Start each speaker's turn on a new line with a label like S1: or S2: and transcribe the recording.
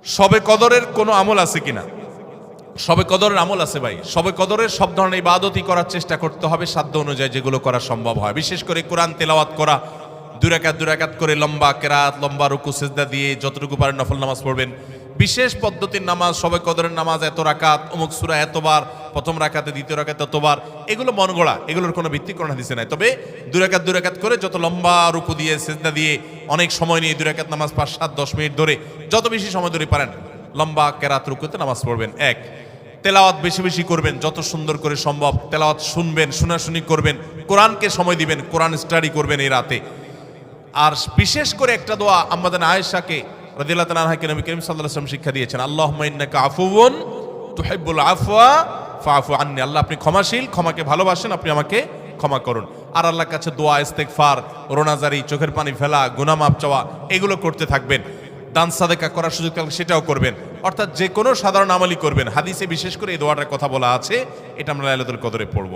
S1: শবে কদরের কোনো আমল আছে কিনা? শবে কদরের আমল আছে ভাই। শবে কদরের সব ধরনের ইবাদতই করার চেষ্টা করতে হবে সাধ্য অনুযায়ী, যেগুলো করা সম্ভব হয়। বিশেষ করে কোরআন তেলাওয়াত করা, দুই রাকাত করে লম্বা কেরাত, লম্বা রুকু সিজদা দিয়ে যতটুকু পারেন নফল নামাজ পড়বেন। বিশেষ পদ্ধতির নামাজ, শবে কদরের নামাজ এত রাকাত, অমুক সূরা এতবার, প্রথম রাকাতে দ্বিতীয় রাকাতে এতবার, এগুলো মন গড়া, এগুলোর কোনো ভিত্তি কোরআন হাদিসে নাই। তবে দুই রাকাত করে যত লম্বা রুকু দিয়ে সিজদা দিয়ে অনেক সময় নিয়ে দুই রাকাত নামাজ 5-7-10 মিনিট ধরে যত বেশি সময় ধরে পারেন লম্বা কেরাত রুকুতে নামাজ পড়বেন। এক, তেলাওয়াত বেশি বেশি করবেন, যত সুন্দর করে সম্ভব তেলাওয়াত শুনবেন, শোনাশুনি করবেন, কোরআনকে সময় দিবেন, কোরআন স্টাডি করবেন এই রাতে। আর বিশেষ করে একটা দোয়া আমাদের আয়েশাকে রাদিয়াল্লাহু তাআলা আনহাকে নবী করিম সাল্লাল্লাহু আলাইহি ওয়াসাল্লাম শিক্ষা দিয়েছেন, আল্লাহুম্মা ইন্নাকা আফুউন তুহিব্বুল আফওয়া ফাআফু আন্নি। আল্লাহ আপনি ক্ষমাশীল, ক্ষমাকে ভালোবাসেন, আপনি আমাকে ক্ষমা করুন। আর আল্লাহর কাছে দোয়া, ইস্তেগফার, রোনাজারি, চোখের পানি ফেলা, গুনাহ মাফ চাওয়া, এগুলো করতে থাকবেন। দান সাদেকা করার সুযোগ থাকলে সেটাও করবেন। অর্থাৎ যে কোনো সাধারণ আমলই করবেন। হাদিসে বিশেষ করে এই দোয়াটার কথা বলা আছে, এটা আমরা লাইলাতুল কদরে পড়ব।